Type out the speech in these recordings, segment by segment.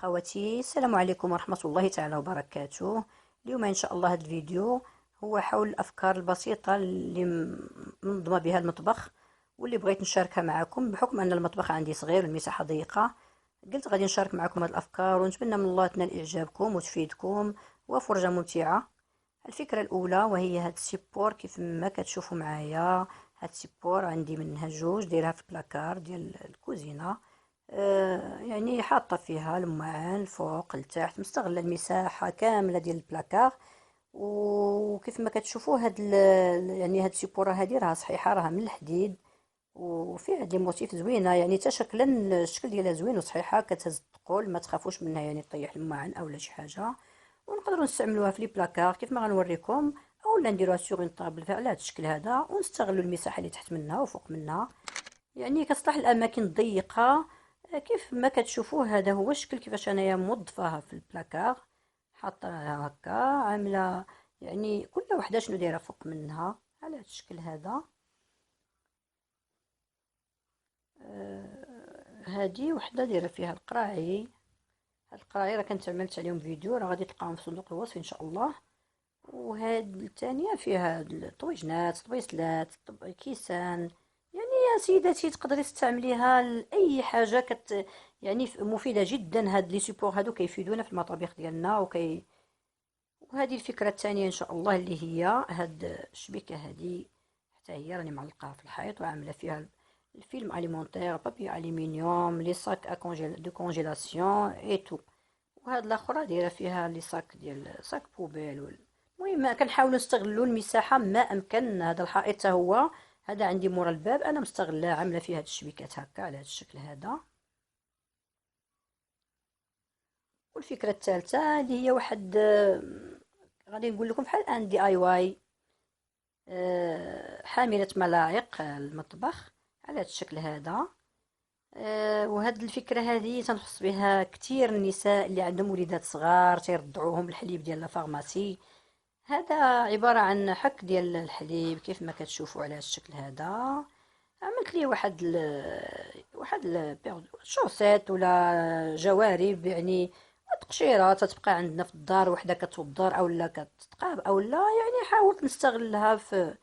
خواتي، السلام عليكم ورحمة الله تعالى وبركاته. اليوم إن شاء الله هذا الفيديو هو حول الأفكار البسيطة اللي منظمة بها المطبخ، واللي بغيت نشاركها معكم بحكم أن المطبخ عندي صغير والمساحة ضيقة. قلت غادي نشارك معكم هذه الأفكار ونتمنى من الله تنال إعجابكم وتفيدكم وفرجة ممتعة. الفكرة الأولى وهي هاد السيبور كيف ما كتشوفوا معايا. هاد السيبور عندي منها جوج دايرها في البلاكار ديال الكوزينة. يعني حاطة فيها الماعن الفوق لتحت، مستغلة المساحة كاملة ديال البلاكار. وكيف ما كتشوفوا يعني هاد السيبورة هادي راها صحيحة، راها من الحديد وفيها دي موتيف زوينة، يعني تا شكلا الشكل ديالها زوين وصحيحة كتهز الثقول، ما تخافوش منها يعني طيح الماعن اولا شي حاجة. ونقدروا نستعملوها في لي بلاكار كيف ما غنوريكم، اولا نديروها سيغ اون طابل على هاد الشكل هذا ونستغلوا المساحة اللي تحت منها وفوق منها. يعني كتصلح الاماكن الضيقه. كيف ما كتشوفوا هذا هو الشكل كيفاش انايا موظفاها في البلاكار، حاطاها هكا عامله، يعني كل وحده شنو دايره فوق منها على هذا الشكل هذا. هذه وحده دايره فيها القراعي. هاد القراعي راه كنت عملت عليهم فيديو، راه غادي تلقاهم في صندوق الوصف ان شاء الله. وهاد الثانيه فيها الطويجنات، الطبيسلات، كيسان. يعني يا سيداتي تقدري تستعمليها لأي حاجة يعني مفيدة جدا. هاد لي سيبور هادو كيفيدونا في المطابخ ديالنا وهذه الفكرة الثانية ان شاء الله اللي هي هاد الشبكة هذه، حتى هي راني معلقاها في الحيط وعاملة فيها الفيلم اليمونتير، بابي الومنيوم، لي صاك دو كونجيلاسيون اي تو. وهاد الاخرى دايره فيها لي صاك ديال صاك بوبيل. المهم كنحاولوا نستغلوا المساحه ما امكن. هذا الحائط حتى هو هذا عندي مورا الباب، انا مستغله عامله فيه هاد الشبيكات هكا على هاد الشكل هذا. والفكره الثالثه اللي هي واحد غادي نقول لكم بحال ان دي اي واي، حامله ملاعق المطبخ على هاد الشكل هذا. وهاد الفكره هذه تنخص بها كثير النساء اللي عندهم وليدات صغار تيرضعوهم الحليب ديال لا فارماسي. هذا عبارة عن حك ديال الحليب كيف ما كتشوفوا على هذا الشكل هذا. عملت ليه شوسيت ولا جوارب، يعني تقشيرة تتبقى عندنا في الدار، وحدة كتوضر او لا كتتقاب او لا، يعني حاولت نستغلها في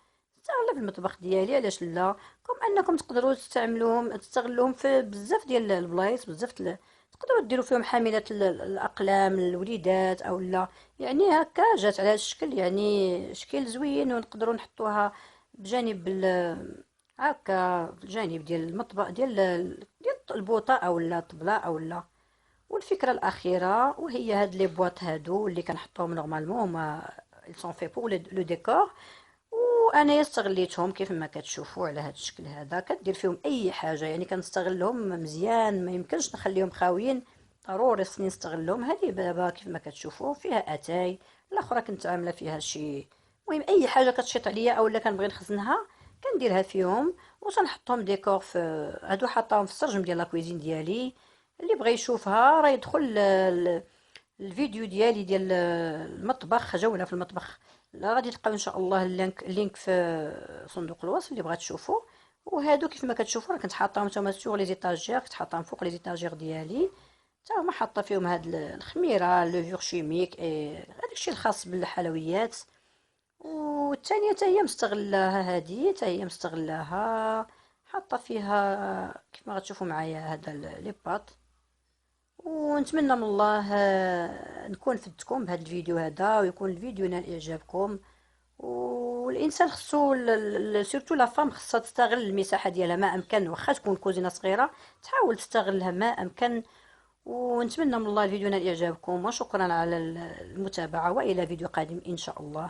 المطبخ ديالي، علاش لا. كم انكم تقدروا تستغلوهم في بزاف ديال البلايص، تقدروا ديروا فيهم حاملة الاقلام للوليدات او لا. يعني هكا جات على الشكل، يعني شكل زوين، ونقدروا نحطوها بجانب هكا في الجانب ديال المطبخ ديال البوطه او لا الطبله او لا. والفكره الاخيره وهي هاد لي بواط هادو اللي كنحطوهم نورمالمون هما ils sont faits pour لو ديكور. وانا استغليتهم كيف ما كتشوفوا على هذا الشكل هذا، كدير فيهم اي حاجه، يعني كنستغلهم مزيان، ما يمكنش نخليهم خاويين، ضروري خصني نستغلهم. هذه دابا كيف ما كتشوفوا فيها اتاي، الاخرى كنت عامله فيها شي. المهم اي حاجه كتشيط عليا او لا كنبغي نخزنها كنديرها فيهم وتنحطهم ديكور في هادو، حطاهم في السرجم ديال لاكويزين ديالي. اللي بغى يشوفها راه يدخل الفيديو ديالي ديال المطبخ، جولة في المطبخ. لا غادي تلقاو ان شاء الله اللينك في صندوق الوصف اللي بغات تشوفوا. وهادو كيف ما كتشوفوا راه كنت حاطاهم تما سوغ لي زيتاجير، كنت حاطاهم فوق لي زيتاجير ديالي. حتى هما حاطه فيهم هاد الخميره لوفور شيميك اي هذاك الشيء الخاص بالحلويات. والثانيه حتى هي مستغلاها، هذه حتى هي مستغلاها، حاطه فيها كيف ما غتشوفوا معايا هذا لي باط. ونتمنى من الله نكون فدتكم بهذا الفيديو هذا، ويكون الفيديو نال اعجابكم. والانسان خصو سورتو لا فام خصها تستغل المساحه ديالها ما امكن، واخا تكون كوزينه صغيره تحاول تستغلها ما امكن. ونتمنى من الله الفيديو نال اعجابكم، وشكرا على المتابعه، والى فيديو قادم ان شاء الله.